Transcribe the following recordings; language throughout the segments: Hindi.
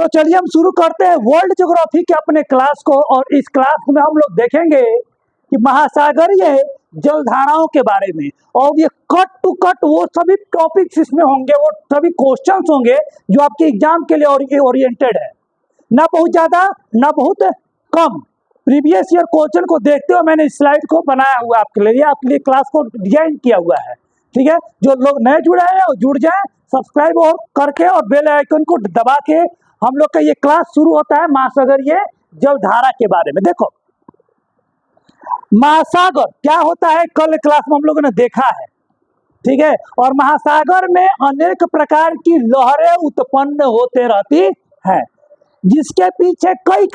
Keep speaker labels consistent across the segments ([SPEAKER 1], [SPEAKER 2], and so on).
[SPEAKER 1] तो चलिए हम शुरू करते हैं वर्ल्ड ज्योग्राफी के अपने क्लास को। और इस क्लास में हम लोग देखेंगे कि महासागरीय जलधाराओं के बारे में, और ये कट टू कट वो सभी टॉपिक्स इसमें होंगे, वो सभी क्वेश्चंस होंगे जो आपके एग्जाम के लिए ओरिएंटेड है, ना बहुत ज्यादा ना बहुत कम। प्रीवियस ईयर क्वेश्चन को देखते हुए मैंने स्लाइड को बनाया हुआ आपके लिए क्लास को डिजाइन किया हुआ है। ठीक है, जो लोग नए जुड़े हैं वो जुड़ जाए, सब्सक्राइब और करके और बेल आइकन को दबा के। हम लोग का ये क्लास शुरू होता है महासागरीय जलधारा के बारे में। देखो महासागर क्या होता है, कल क्लास में हम लोगों ने देखा है। ठीक है, और महासागर में अनेक प्रकार की लहरें उत्पन्न होते रहती है, जिसके पीछे कई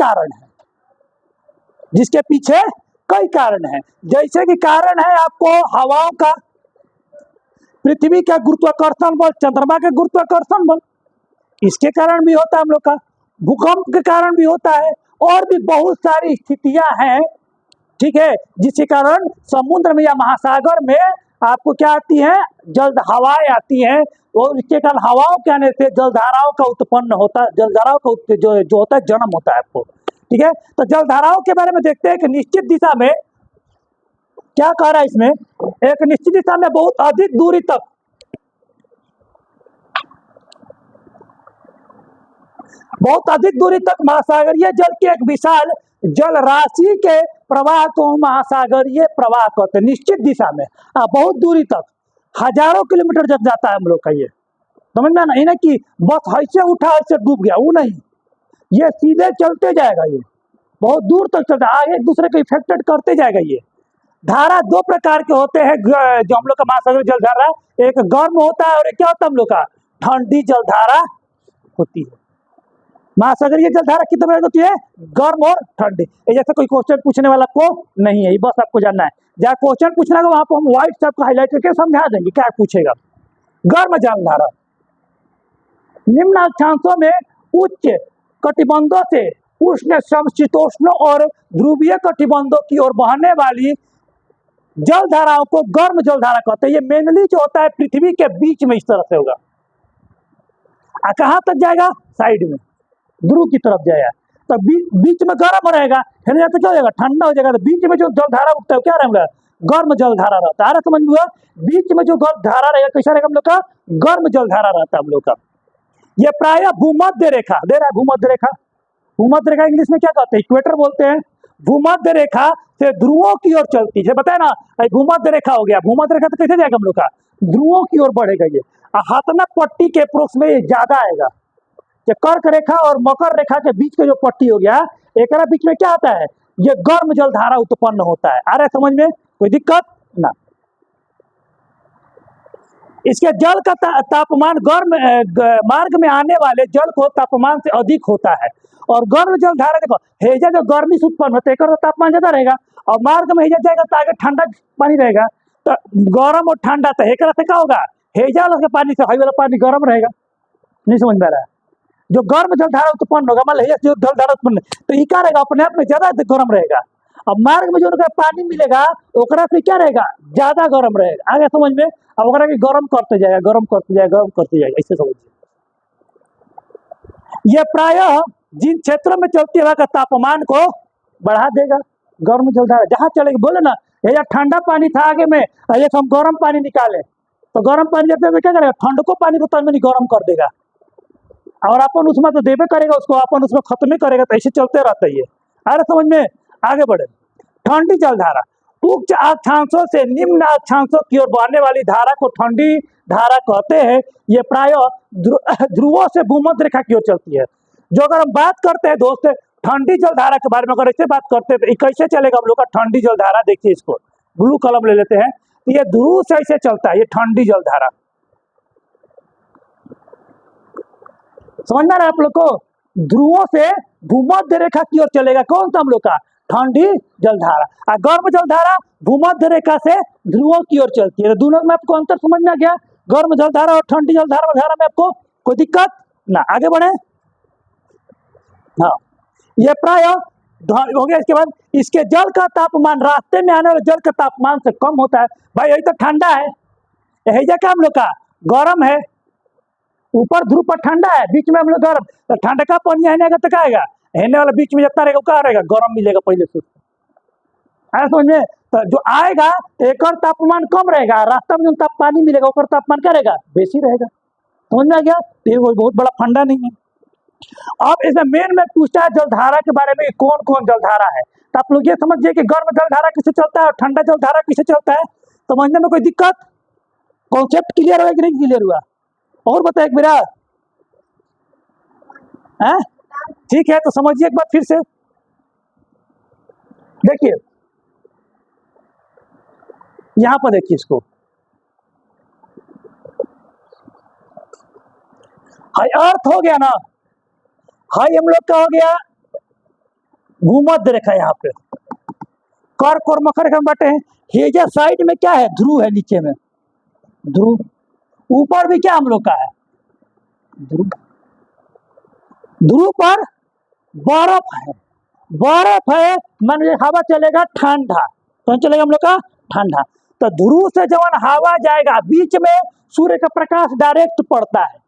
[SPEAKER 1] कारण है। जैसे कि कारण है आपको हवाओं का, पृथ्वी का गुरुत्वाकर्षण बल, चंद्रमा का गुरुत्वाकर्षण बल, इसके कारण भी होता है हम लोग का, भूकंप के कारण भी होता है, और भी बहुत सारी स्थितियां हैं। ठीक है, जिसके कारण समुद्र में या महासागर में आपको क्या आती है, जल हवाएं आती हैं, और इसके कारण हवाओं के आने से जलधाराओं का उत्पन्न होता है, जलधाराओं का जो होता है जन्म होता है आपको। ठीक है, तो जलधाराओं के बारे में देखते हैं कि निश्चित दिशा में क्या कह रहा है इसमें, एक निश्चित दिशा में बहुत अधिक दूरी तक महासागरीय जल के एक विशाल जल राशि के प्रवाह को महासागरीय प्रवाह कहते हैं। निश्चित दिशा में बहुत दूरी तक, हजारों किलोमीटर जब जाता है हम लोग का, ये समझ में नहीं ना कि बस ऐसे उठा ऐसे डूब गया, वो नहीं, ये सीधे चलते जाएगा, ये बहुत दूर तक चलता है, एक दूसरे को इफेक्टेड करते जाएगा। ये धारा दो प्रकार के होते हैं जो हम लोग का महासागरीय जलधारा, एक गर्म होता है और एक क्या होता है हम लोग का ठंडी जलधारा होती है। महासागरीय जलधारा कितने प्रकार होती है, गर्म और ठंडी। जैसे कोई क्वेश्चन पूछने वाला को नहीं है, बस आपको जानना है, जहाँ क्वेश्चन पूछना है वहां पर हम व्हाइट सब हाईलाइट करके समझा देंगे क्या पूछेगा। गर्म जलधारा निम्न अक्षांशों में उच्च कटिबंधों से उष्ण समशीतोष्ण और ध्रुवीय कटिबंधों की ओर बहने वाली जलधाराओं को गर्म जलधारा कहते हैं। ये मेनली जो होता है पृथ्वी के बीच में इस तरह से होगा, कहाँ तक जाएगा, साइड में ध्रुव की तरफ जाएगा, तो बीच में गर्म रहेगा, फिर जाते क्या हो जाएगा, ठंडा हो जाएगा। तो बीच में जो जलधारा उठता है क्या रहेगा, गर्म जलधारा रहता है। समझ में, बीच में जो धारा रहेगा कैसा रहेगा हम लोग का, गर्म जलधारा रहता है हम लोग का। ये प्रायः भूमध्य रेखा दे रहा है, भूमध्य रेखा इंग्लिश में क्या कहते हैं, इक्वेटर बोलते हैं। भूमध्य रेखा से ध्रुवों की ओर चलती है, बताया ना, भूमध्य रेखा हो गया, भूमध्य रेखा तो कैसे जाएगा हम लोग का, ध्रुवों की ओर बढ़ेगा। ये हाथना पट्टी के अप्रोक्स में ये ज्यादा आएगा। कर्क रेखा और मकर रेखा के बीच का जो पट्टी हो गया, एक बीच में क्या आता है, ये गर्म जलधारा उत्पन्न होता है। आ रहा है समझ में, कोई दिक्कत ना। इसके जल का तापमान गर्म मार्ग में आने वाले जल को तापमान से अधिक होता है, और गर्म जलधारा देखो हेजा जो गर्मी से उत्पन्न होता है तो तापमान ज्यादा रहेगा, और मार्ग में हेजा जाएगा तो आगे ठंडा पानी रहेगा, तो गर्म और ठंडा, तो एक से क्या होगा, हेजा वाला पानी से हाई वाला पानी गर्म रहेगा। नहीं समझ में आ रहा है, जो गर्म जलधारा उत्पन्न होगा, मान लीजिए जो जलधारा उत्पन्न, तो ये क्या रहेगा, अपने आप में ज्यादा गर्म रहेगा। अब मार्ग में जो पानी मिलेगा ओकरा से क्या रहेगा, ज्यादा गर्म रहेगा। आगे समझ में, अब ओकरा के गर्म करते जाएगा, ऐसे समझिए। ये प्रायः जिन क्षेत्रों में चलती हवा का तापमान को बढ़ा देगा, गर्म जलधारा जहां चलेगी, बोले ना या ठंडा पानी था आगे में, एक हम गर्म पानी निकाले, तो गर्म पानी जब क्या करेगा, ठंड को पानी को तब गर्म कर देगा, और अपन उसमें तो देवे करेगा उसको, अपन उसमें खत्म करेगा, तो ऐसे चलते रहता है। अरे समझ में, आगे बढ़े। ठंडी जलधारा उच्च अक्षांशों से निम्न अक्षांशों की ओर बहने वाली धारा को ठंडी धारा कहते हैं। ये प्रायः ध्रुवों से भूमध्य रेखा की ओर चलती है। जो अगर हम बात करते हैं दोस्त ठंडी जलधारा के बारे में, अगर ऐसे बात करते हैं तो कैसे चलेगा हम लोग का ठंडी जलधारा, देखिए इसको ब्लू कलम ले लेते हैं, ये ध्रुव से ऐसे चलता है, ये ठंडी जलधारा, समझ में आ रहा है आप लोग को, ध्रुवों से भूमध्य रेखा की ओर चलेगा कौन सा हम लोग का, ठंडी जलधारा। और गर्म जलधारा भूमध्य रेखा से ध्रुवों की ओर चलती है। दोनों में आपको अंतर समझ में आ गया, गर्म जलधारा और ठंडी जलधारा में आपको कोई दिक्कत ना। आगे बढ़े, हाँ, ये प्रायः हो गया। इसके बाद इसके जल का तापमान रास्ते में आने वाले जल के तापमान से कम होता है। भाई यही तो ठंडा है, यही क्या हम लोग का गर्म है, ऊपर ध्रुव पर ठंडा है, बीच में हम लोग गर्म, तो ठंड का पानी आने का तो क्या आएगा, हेने वाला बीच में जता रहेगा क्या रहेगा, गर्म मिलेगा पहले से। है समझ में? तो जो आएगा एक और तापमान कम रहेगा, रास्ता में जो पानी मिलेगा उसका तापमान क्या रहेगा, बेसी रहेगा। समझ में आ गया? तो ये बहुत बड़ा फंडा नहीं है। अब इसमें मेन में पूछता है जलधारा के बारे में, कौन कौन जलधारा है। तो आप लोग ये समझिए कि गर्म जलधारा किसे चलता है और ठंडा जलधारा किसे चलता है, समझने में कोई दिक्कत? कॉन्सेप्ट क्लियर हुआ कि नहीं क्लियर हुआ? और बताए एक मेरा है, ठीक है। तो समझिए एक बार फिर से, देखिए यहां पर देखिए इसको, हाई अर्थ हो गया ना, हाई हम लोग का हो गया भूमध्य रेखा, यहाँ पे कर्क और मकर रेखा में बांटे हैं। हेजा साइड में क्या है, ध्रुव है, नीचे में ध्रुव, ऊपर भी क्या हम लोग का है ध्रुव, ध्रुव पर बर्फ है, बर्फ है मान लीजिए हवा चलेगा ठंडा, तो चलेगा हम लोग का ठंडा। तो ध्रुव से जब हवा जाएगा, बीच में सूर्य का प्रकाश डायरेक्ट पड़ता है,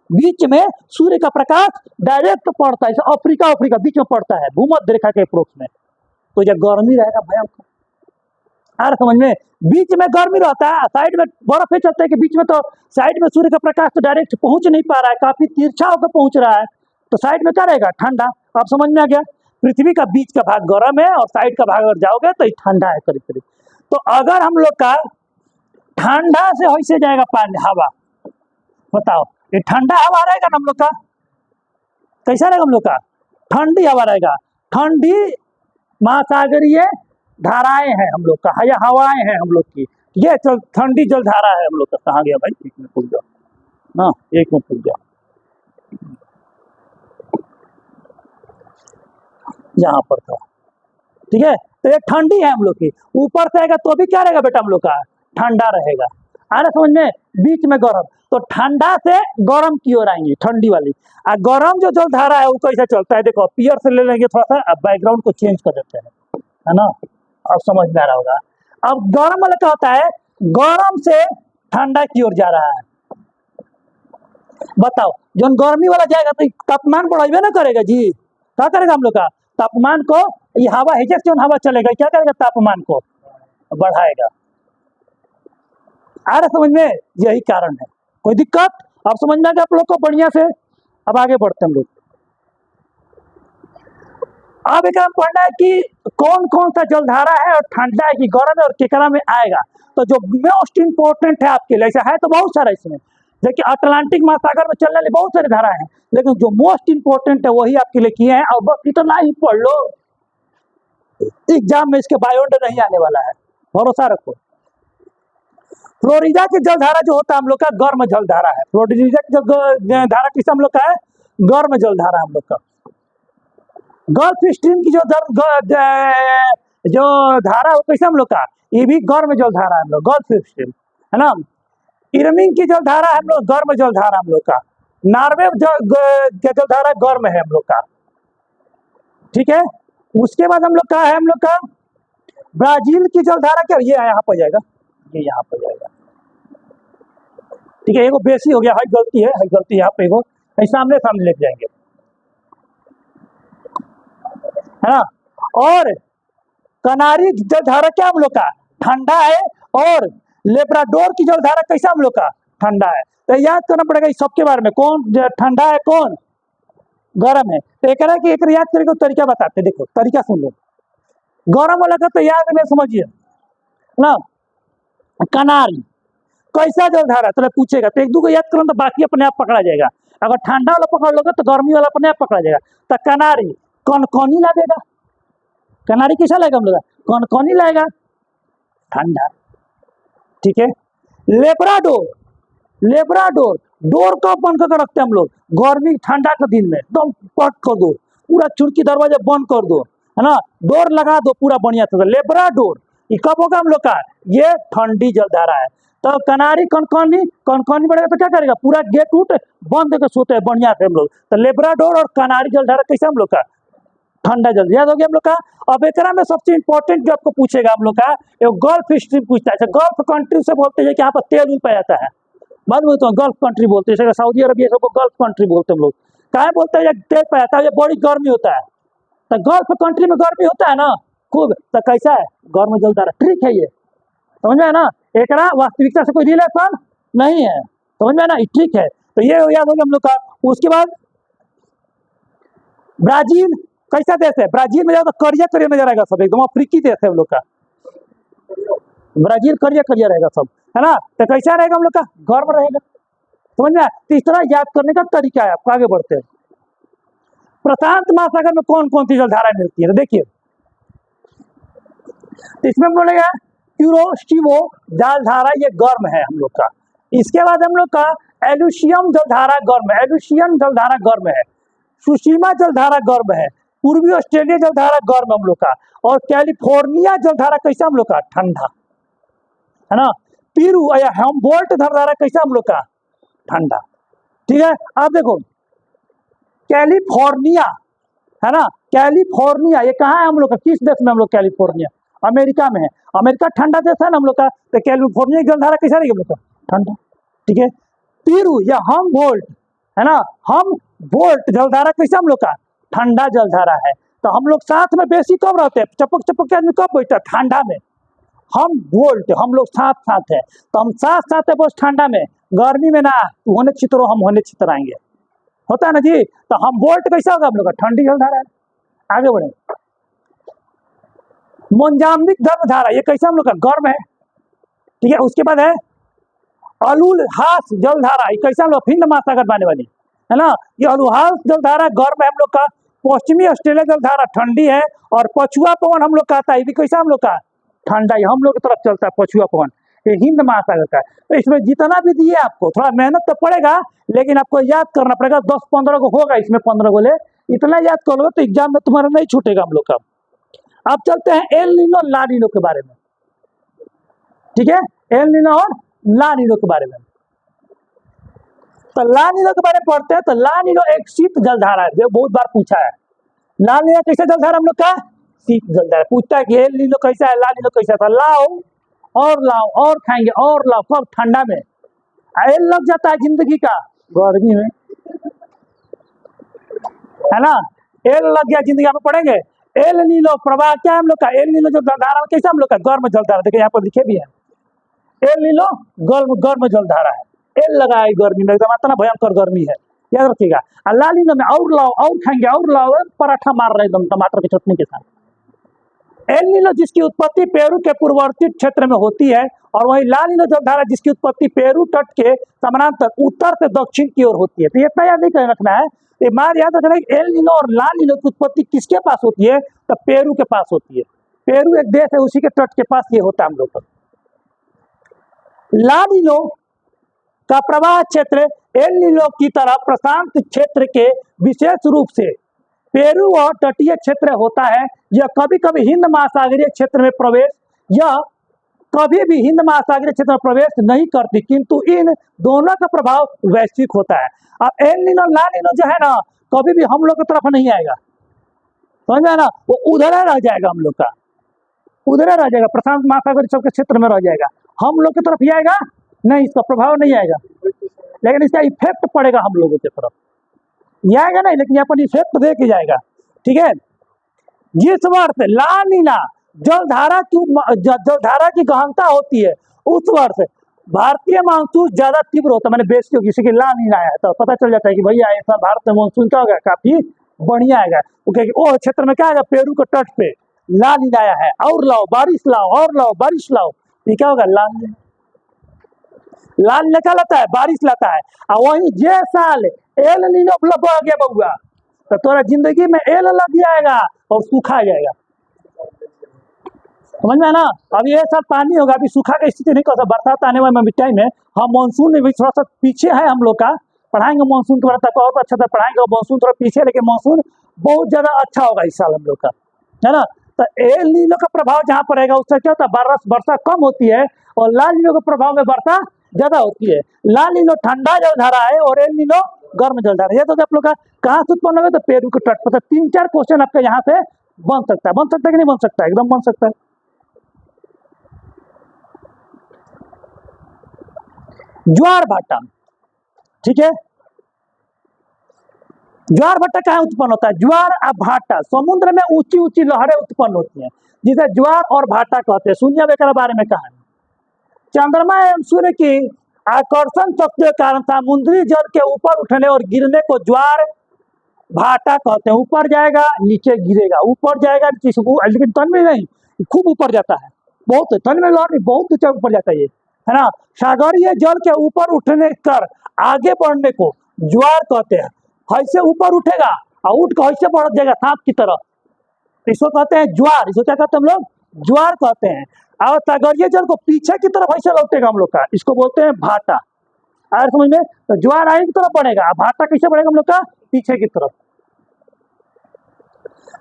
[SPEAKER 1] बीच में सूर्य का प्रकाश डायरेक्ट पड़ता है, अफ्रीका अफ्रीका बीच में पड़ता है भूमध्य रेखा के अप्रोच में, तो जब गर्मी रहेगा भयंकर। अरे समझ में, बीच में गर्मी रहता है, साइड में बर्फ है, चलते है कि बीच में तो साइड में सूर्य का प्रकाश तो डायरेक्ट पहुंच नहीं पा रहा है, काफी तिरछा होकर पहुंच रहा है, तो साइड में क्या रहेगा, ठंडा। आप समझ में आ गया? पृथ्वी का बीच का भाग गर्म है और साइड का भाग अगर जाओगे तो ये ठंडा है करीब करीब। तो अगर हम लोग का ठंडा से वैसे जाएगा पानी हवा, बताओ ये ठंडा हवा रहेगा ना हम लोग का, कैसा रहेगा हम लोग का, ठंडी हवा रहेगा, ठंडी महासागरीय धाराएं हैं हम लोग का, या हवाएं हैं हम लोग की, ये चल ठंडी जल धारा है हम लोग का। कहाँ गया भाई, एक मिनट रुक जाओ ना, एक मिनट रुक जाओ, यहाँ पर था, ठीक है। तो ये ठंडी है हम लोग की, ऊपर से आएगा तो भी क्या रहेगा बेटा हम लोग का, ठंडा रहेगा। आ रहा समझ में? बीच में गर्म, तो ठंडा से गर्म की ओर आएंगे, ठंडी वाली। और गर्म जो जलधारा है वो कैसे चलता है, देखो पियर से ले लेंगे थोड़ा सा, अब बैकग्राउंड को चेंज कर देते हैं, है ना, अब समझ में आ रहा होगा। अब गर्म वाला क्या होता है, गर्म से ठंडा की ओर जा रहा है। बताओ जो गर्मी वाला जाएगा तो तापमान बढ़ाइबे ना करेगा जी, क्या करेगा हम लोग का, तापमान को, ये हवा है जो हवा चलेगा क्या करेगा, तापमान को बढ़ाएगा। आ रहा समझ में? यही कारण है, कोई दिक्कत? अब समझ में आ गया आप लोग को बढ़िया से। अब आगे बढ़ते हम लोग, अब एक पढ़ना है कि कौन कौन सा जलधारा है और ठंडा है कि गर्म है और केकरा में आएगा। तो जो मोस्ट इंपोर्टेंट है आपके लिए, ऐसा है तो बहुत सारा इसमें, देखिए अटलांटिक महासागर में चलने वाली बहुत सारी धारा है, लेकिन जो मोस्ट इंपोर्टेंट है वही आपके लिए किए हैं, और बस इतना ही पढ़ लो, एग्जाम में इसके बायोंड नहीं आने वाला है, भरोसा रखो। फ्लोरिडा की जलधारा जो होता है हम लोग का गर्म जलधारा है, फ्लोरिडा की जो धारा किस हम लोग का है, गर्म जलधारा हम लोग का। गल्फ स्ट्रीम की जो धारा है वो कैसे हम लोग का, ये भी गर्म जलधारा है हम लोग, गल्फ स्ट्रीम है ना। इरमिंग की जलधारा है हम लोग, गर्म जलधारा हम लोग का। नॉर्वे जलधारा गर्म है हम लोग का, ठीक है। उसके बाद हम लोग का है, हम लोग का ब्राजील की जलधारा क्या, ये यहाँ पर जाएगा, ये यहाँ पर जाएगा, ठीक है। एगो बेसी हो गया, हाई गलती है, हाई गलती यहाँ पे, एगो सामने सामने लेके जाएंगे, है ना। और कनारी जलधारा क्या हम लोग का, ठंडा है, और लेब्राडोर की जलधारा कैसा हम लोग का, ठंडा है। तो याद करना पड़ेगा इस सबके बारे में, कौन ठंडा है कौन गर्म है। तो एक याद करने का तरीका बताते, देखो तरीका सुन लो। गर्म वाला का तो याद में समझिए ना, कनारी कैसा जलधारा, तो पूछेगा तो एक दो को याद करो तो बाकी अपने आप पकड़ा जाएगा। अगर ठंडा वाला पकड़ लोगे तो गर्मी वाला अपने आप पकड़ा जाएगा। तो कनारी कौन लगेगा, कनारी कैसा लगेगा हम लोग, कौन लगेगा, ठंडा, ठीक है। लेब्राडोर, लेब्राडोर डोर कब बंद करके रखते हैं हम लोग, गर्मी ठंडा के दिन में एकदम पट कर दो, पूरा खिड़की दरवाजा बंद कर दो, है ना, डोर लगा दो पूरा बढ़िया से। लेब्राडोर ये कब होगा हम लोग का, ये ठंडी जलधारा है। तो कनारी कनकनी बढ़ेगा तो क्या करेगा, पूरा गेट उट बंद करके सोते हैं बढ़िया से हम लोग। तो लेब्राडोर और कनारी जलधारा कैसे हम लोग का, ठंडा जल, याद हो गया हम लोग का। अब एक में सबसे इंपॉर्टेंट जो आपको पूछेगा हम लोग का, गल्फ स्ट्रीम पूछता है। गल्फ कंट्री से बोलते हैं कि यहाँ पर तेल उल पाया जाता है, बाद में तो गल्फ कंट्री बोलते हैं, जैसे सऊदी अरबिया सबको गल्फ कंट्री बोलते हैं हम लोग। कहाँ बोलते हैं, तेल पे आता है, ये बड़ी गर्मी होता है, तो गल्फ कंट्री में गर्मी होता है ना खूब, तो कैसा है, गर्म जलता है, ट्रिक है ये, समझ में है ना, एक वास्तविकता से कोई रिलेशन नहीं है, समझ में है ना, ठीक है। तो ये याद हो गया हम लोग का। उसके बाद ब्राजील कैसा देश है, ब्राजील में जाओ तो करिया करिया नजर आएगा सब, एकदम अफ्रीकी देश है हम लोग का, ब्राजील करिया करिया रहेगा सब, है ना। तो कैसा रहेगा हम लोग का, गर्म रहेगा, समझ में आया। तो इस तरह याद करने का तरीका है, आपको आगे बढ़ते हैं। प्रशांत महासागर में कौन कौन सी जलधाराएं मिलती है, तो देखिए इसमें बोलेगा क्यूरोशिवो जलधारा, ये गर्म है हम लोग का। इसके बाद हम लोग का एलुशियम जलधारा गर्म है, एलुशियन जलधारा गर्म है। सुशीमा जलधारा गर्म है। पूर्वी ऑस्ट्रेलिया जलधारा गर्म है हम लोग का। और कैलिफोर्निया जलधारा कैसा हम लोग का, ठंडा, है ना। पीरू या हम्बोल्ट जलधारा कैसा हम लोग का, ठंडा, ठीक है। अब देखो कैलिफोर्निया, है ना, कैलिफोर्निया ये कहाँ है हम लोग का, किस देश में हम लोग, कैलिफोर्निया अमेरिका में है, अमेरिका ठंडा देश है ना हम लोग का। तो कैलिफोर्निया की जलधारा कैसा रहेगी हम लोग का, ठंडा, ठीक है। पीरू या हम्बोल्ट, है ना, हम्बोल्ट जलधारा कैसा हम लोग का, ठंडा जलधारा है। तो हम लोग साथ में बेसी कब रहते हैं, चपक चपक के आदमी कब बैठता है, ठंडा में। हम वोल्ट, हम लोग साथ साथ है, तो हम साथ साथ है बस ठंडा में, गर्मी में ना, तू होने छितरो हम होने छितराएंगे, होता है ना जी। तो हम वोल्ट कैसा होगा हम लोग का, ठंडी जलधारा है। आगे बढ़े, मोजाम्बिक जलधारा ये कैसा हम लोग का, गर्म है, ठीक है। उसके बाद है अलुहास जलधारा, ये कैसा हम लोग, हिंद महासागर बहने वाली, है ना। ये अलुहास जलधारा गर्म है हम लोग का। पश्चिमी ऑस्ट्रेलिया जलधारा ठंडी है। और पछुआ पवन हम लोग का आता है, ये भी कैसा हम लोग का, ठंडा, ये हम लोग की तरफ चलता है पछुआ पवन, ये हिंद महासागर का है। तो इसमें जितना भी दिए आपको, थोड़ा मेहनत तो पड़ेगा, लेकिन आपको याद करना पड़ेगा, 10-15 को होगा इसमें, 15 को ले, इतना याद कर लो तो एग्जाम में तुम्हारा नहीं छूटेगा हम लोग का। अब चलते हैं एल नीनो ला नीनो के बारे में, ठीक है, एल नीनो और ला नीनो के बारे में। तो ला नीनो के बारे में पढ़ते हैं। तो ला नीनो एक शीत जलधारा है, जो बहुत बार पूछा है। ला नीनो कैसे जलधारा हम लोग का, शीत जलधारा। पूछता है कि एल नीनो कैसा है, ला नीनो कैसा था, लाओ और खाएंगे और लाओ, कब, ठंडा में। एल लग जाता है जिंदगी का, गर्मी में, है ना। एल लग गया जिंदगी, आप पढ़ेंगे। एल नीनो प्रवाह क्या है हम लोग का, एल नीनो जो जलधारा कैसा हम लोग का, गर्म जलधारा, देखिए यहाँ पर लिखे भी है, एल नीनो गर्म गर्म जलधारा है। एल लगा है गर्मी में, एकदम इतना भयंकर गर्मी है, याद रखिएगा। और ला नीनो में और लाओ और खाएंगे और लाओ, पराठा मार रहे एकदम टमाटर की चटनी के साथ। एल नीनो जिसकी उत्पत्ति पेरू के पूर्ववर्ती क्षेत्र में होती है, और वही ला नीनो जलधारा जिसकी उत्पत्ति पेरू तट के समानांतर उत्तर से दक्षिण की ओर होती है। तो इतना याद नहीं रखना है, ये मार याद रखना है, एल नीनो और ला नीनो की उत्पत्ति किसके पास होती है, तो पेरू के पास होती है। पेरू एक देश है, उसी के तट के पास ये होता है हम लोग का। ला नीनो का प्रवाह क्षेत्र एल नीनो की तरह प्रशांत क्षेत्र के विशेष रूप से पेरू और तटीय क्षेत्र होता है। यह कभी कभी हिंद महासागरीय क्षेत्र में प्रवेश, यह कभी भी हिंद महासागरीय क्षेत्र में प्रवेश नहीं करती, किंतु इन दोनों का प्रभाव वैश्विक होता है। अब एल नीनो ला नीनो जो है ना, कभी भी हम लोग की तरफ नहीं आएगा, समझ में ना, वो उधर रह जाएगा हम लोग का, उधर रह जाएगा, प्रशांत महासागर सबके क्षेत्र में रह जाएगा, हम लोग की तरफ ही आएगा नहीं, इसका प्रभाव नहीं आएगा, लेकिन इसका इफेक्ट पड़ेगा हम लोगों की तरफ, ये आएगा नहीं, लेकिन यहाँ पर इफेक्ट दे के जाएगा, ठीक है। जिस वर्ष ला नीना जलधारा की गहनता होती है, उस वर्ष भारतीय मानसून ज्यादा तीव्र होता है, मैंने बेसिक किसी की ला नीना आया तो पता चल जाता है कि भैया ऐसा भारत में मानसून क्या होगा, काफी बढ़िया आएगा। वो क्षेत्र में क्या आएगा, पेरू के तट पे ला नीना आया है, और लाओ बारिश लाओ और लाओ बारिश लाओ, ये क्या होगा, ला नीना। ला नीना क्या लाता है, बारिश लाता है। और वही जे साल एल नीनो लग गया बउआ, तो तोरा जिंदगी में एल लग जाएगा और सूखा जाएगा, समझ में ना। अब ये सब पानी होगा, अभी सूखा की स्थिति नहीं कर सकता, बरसात आने वाले टाइम में हम मानसून में भी थोड़ा सा पीछे है हम लोग का, पढ़ाएंगे मानसून के बारे में और अच्छा से पढ़ाएंगे। मानसून थोड़ा पीछे, लेकिन मानसून बहुत ज्यादा अच्छा होगा इस साल हम लोग का, है ना। तो एल नीनो का प्रभाव जहाँ पर रहेगा उससे क्या होता है, वर्षा कम होती है, और ला नीनो के प्रभाव में वर्षा ज्यादा होती है। ला नीनो ठंडा जलधारा है और एल नीनो गर्म जलधारा। ये तो आप लोग का कहाँ से उत्पन्न होगा, तो पेरू के तट पर। 3-4 क्वेश्चन आपका यहाँ से बन सकता है कि नहीं बन सकता है, एकदम बन सकता है। ज्वार भाटा, ठीक है। ज्वार भाटा कहाँ उत्पन्न होता है? ज्वार और भाटा समुद्र में ऊंची ऊंची लहरें उत्पन्न होती हैं, जिसे ज्वार और भाटा कहते हैं। सुनिए अब एक बारे में कहा, चंद्रमा एवं सूर्य की आकर्षण शक्ति के कारण समुद्री जल के ऊपर उठने और गिरने को ज्वार भाटा कहते हैं। ऊपर जाएगा नीचे गिरेगा, ऊपर जाएगा नीचे, लेकिन तन में नहीं, खूब ऊपर जाता है, बहुत तन में लौट बहुत ऊंचा ऊपर जाता है ये, है ना। सागरीय जल के ऊपर उठने कर आगे बढ़ने को ज्वार कहते हैं। ऐसे ऊपर उठेगा और उठ कर ऐसे बढ़ जाएगा सांप की तरह, इसको कहते हैं ज्वार। इसको क्या कहते हैं हम लोग? ज्वार कहते हैं। और सागरीय जल को पीछे की तरफ ऐसे लौटेगा हम लोग का, इसको बोलते हैं भाटा। आए समझ में? तो ज्वार आगे की तरफ बढ़ेगा, भाटा कैसे बढ़ेगा हम लोग का? पीछे की तरफ।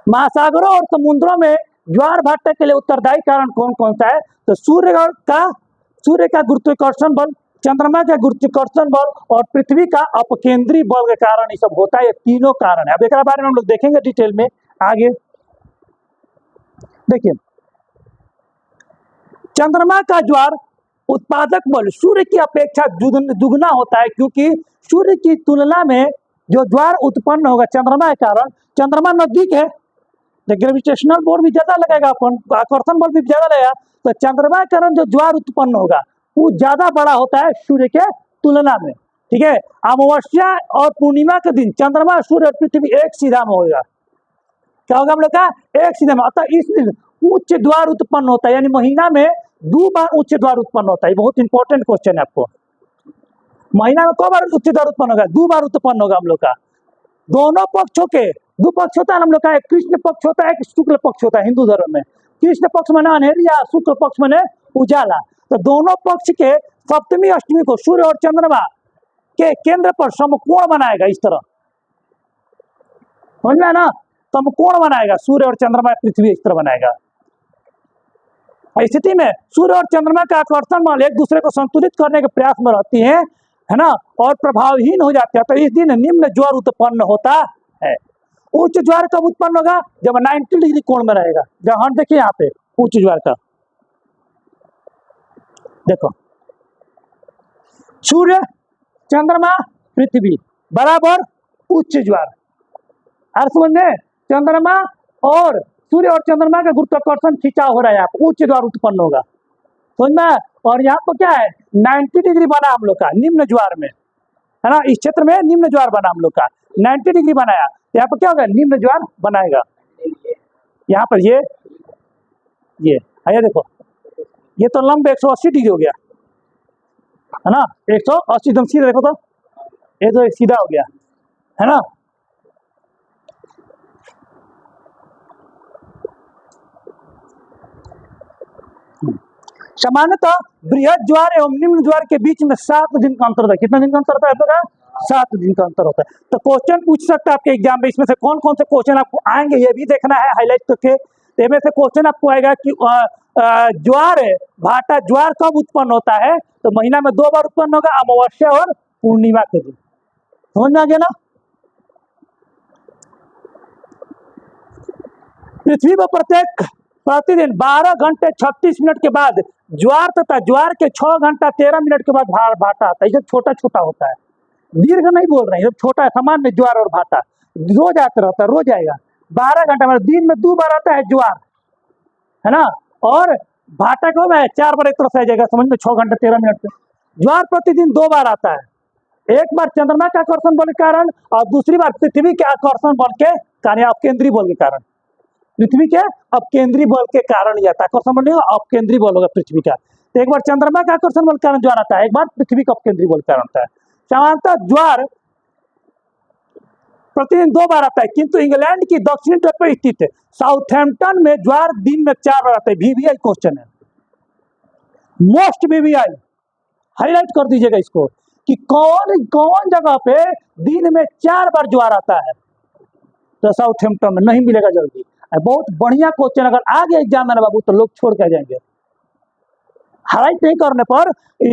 [SPEAKER 1] महासागरों और समुद्रों में ज्वार भाटा के लिए उत्तरदायी कारण कौन कौन सा है? तो सूर्य का गुरुत्वाकर्षण बल, चंद्रमा का गुरुत्वाकर्षण बल और पृथ्वी का अपकेंद्री बल के कारण ये सब होता है। ये तीनों कारण है। अब एक बारे में हम लोग देखेंगे डिटेल में आगे। देखिए, चंद्रमा का ज्वार उत्पादक बल सूर्य की अपेक्षा दुगना होता है, क्योंकि सूर्य की तुलना में जो ज्वार उत्पन्न होगा चंद्रमा के कारण, चंद्रमा नजदीक है तो ग्रेविटेशनल बल भी ज्यादा लगेगा, अपन आकर्षण बल भी ज्यादा लगेगा, तो चंद्रमा के कारण जो ज्वार उत्पन्न होगा वो ज्यादा बड़ा होता है सूर्य के तुलना में, ठीक है। अमावस्या और पूर्णिमा के दिन चंद्रमा, सूर्य और पृथ्वी एक सीधा में होगा। क्या होगा हम लोग का? एक सीधा में। अतः इस दिन उच्च ज्वार उत्पन्न होता है, यानी महीना में 2 बार उच्च ज्वार उत्पन्न होता है। बहुत इंपॉर्टेंट क्वेश्चन है आपको। महीना में 2 बार उच्च ज्वार उत्पन्न होगा? 2 बार उत्पन्न होगा हम लोग का। दोनों पक्षों के 2 पक्ष होता है हम लोग का, एक कृष्ण पक्ष होता है, एक शुक्ल पक्ष होता है हिंदू धर्म में। कृष्ण पक्ष माने अंधेरिया, शुक्ल पक्ष माने उजाला। तो दोनों पक्ष के सप्तमी अष्टमी को सूर्य और चंद्रमा के केंद्र पर समकोण बनाएगा, इस तरह, समझ में है ना? समकोण बनाएगा, सूर्य और चंद्रमा पृथ्वी इस तरह बनाएगा। स्थिति में सूर्य और चंद्रमा का आकर्षण बल एक दूसरे को संतुलित करने के प्रयास में रहती है ना, और प्रभावहीन हो जाते हैं। तो इस दिन निम्न ज्वार उत्पन्न होता है। उच्च ज्वार कब उत्पन्न होगा? जब 90 डिग्री कोण में रहेगा। जब हम देखिए यहाँ पे उच्च ज्वार का, देखो सूर्य चंद्रमा पृथ्वी बराबर उच्च ज्वार। हर समझ में? चंद्रमा और सूर्य और चंद्रमा का गुरुत्वाकर्षण खिंचाव हो रहा है, यहाँ पर उच्च ज्वार उत्पन्न होगा, समझ में? और यहाँ पर क्या है? 90 डिग्री बना हम लोग का निम्न ज्वार में, है ना। इस क्षेत्र में निम्न ज्वार बना हम लोग का, 90 डिग्री बनाया। यहाँ पर क्या होगा? निम्न ज्वार बनाएगा। यहाँ पर ये आइए देखो, ये तो लंब 180 डिग्री हो गया, है ना। 180 एकदम सीधा, देखो तो ये तो एक सीधा हो गया, है ना। सामान्यतः बृहद ज्वार एवं निम्न ज्वार के बीच में 7 दिन का अंतर होता है। कितना दिन का अंतर होता है आपका? 7 दिन का अंतर होता है। तो क्वेश्चन पूछ सकता है आपके एग्जाम में, इसमें से कौन कौन से क्वेश्चन आपको आएंगे ये भी देखना है, हाईलाइट करके। इनमें से क्वेश्चन आपको आएगा कि ज्वार भाटा ज्वार कब उत्पन्न होता है? तो महीना में 2 बार उत्पन्न होगा, अमावस्या और पूर्णिमा के दिन। समझ में आ गया ना? पृथ्वी पर प्रतिदिन 12 घंटे 36 मिनट के बाद ज्वार तथा ज्वार के 6 घंटा 13 मिनट के बाद भाटा आता है। ये छोटा छोटा होता है, दीर्घ नहीं बोल रहे हैं, छोटा है। सामान्य ज्वार और भाटा रोज आता रहता है, रोज आएगा। 12 घंटा मतलब दिन में 2 बार आता है ज्वार, है ना। और भाटा को 4 बार एक तरफ से आ जाएगा, समझ में? 6 घंटे 13 मिनट पे। ज्वार प्रतिदिन 2 बार आता है, एक बार चंद्रमा के आकर्षण बल के कारण और दूसरी बार पृथ्वी के आकर्षण बल के कारण, अपकेंद्री बल के कारण। पृथ्वी के अपकेंद्री बल के कारण ही आता है, आकर्षण बल नहीं होगा, अपकेंद्री बल होगा पृथ्वी का। तो एक बार चंद्रमा का आकर्षण बल के कारण ज्वार आता है, एक बार पृथ्वी का अपकेंद्री बल के कारण आता है। सामान्यतः ज्वार प्रतिदिन 2 बार आता है, किंतु इंग्लैंड की दक्षिणी तट पर स्थित साउथहैम्पटन में ज्वार दिन में 4 बार आता है। VVI क्वेश्चन है, मोस्ट VVI, हाईलाइट कर दीजिएगा इसको कि कौन कौन जगह पे दिन में 4 बार ज्वार आता है। तो साउथहैम्पटन में नहीं मिलेगा जल्दी। बहुत बढ़िया क्वेश्चन, अगर आ गया एग्जाम में ना बाबू तो लोग छोड़ के जाएंगे। हाईलाइट नहीं करने पर,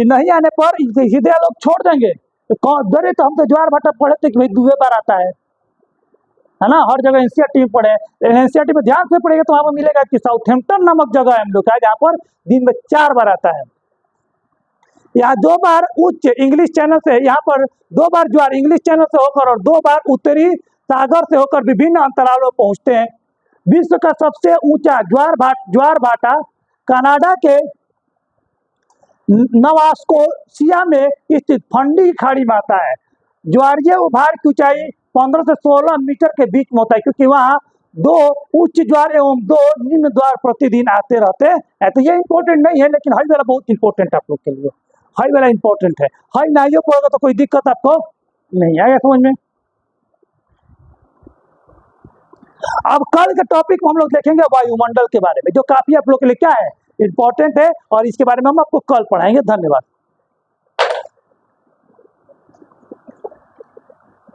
[SPEAKER 1] नहीं आने पर सीधे लोग छोड़ देंगे। तो डरे तो हम तो ज्वार भाटा पढ़े थे कि भाई 2 बार आता है ना। हर जगह एनसीईआरटी में पढ़े, एनसीईआरटी में ध्यान से पढ़ेगा तो वहां पर मिलेगा कि साउथहैम्पटन नामक जगह है हम लोग का, जहाँ पर दिन में 4 बार आता है। यहाँ 2 बार उच्च इंग्लिश चैनल से, यहाँ पर 2 बार ज्वार इंग्लिश चैनल से होकर और 2 बार उत्तरी सागर से होकर विभिन्न अंतरालों पहुंचते हैं। विश्व का सबसे ऊंचा ज्वार भाटा कनाडा के नवास्कोशिया में स्थित फंडी की खाड़ी में आता है। ज्वारीय उभार की ऊंचाई 15 से 16 मीटर के बीच में होता है, क्योंकि वहाँ 2 उच्च ज्वार एवं 2 निम्न ज्वार प्रतिदिन आते रहते हैं। तो ये इंपॉर्टेंट नहीं है, लेकिन हाई वाला बहुत इंपॉर्टेंट है आप लोग के लिए। हाई वाला इंपॉर्टेंट है, हाई नहीं पड़ेगा तो कोई दिक्कत आपको नहीं आएगा समझ में। अब कल के टॉपिक में हम लोग देखेंगे वायुमंडल के बारे में, जो काफी आप लोग के लिए क्या है, इंपॉर्टेंट है, और इसके बारे में हम आपको कल पढ़ाएंगे। धन्यवाद।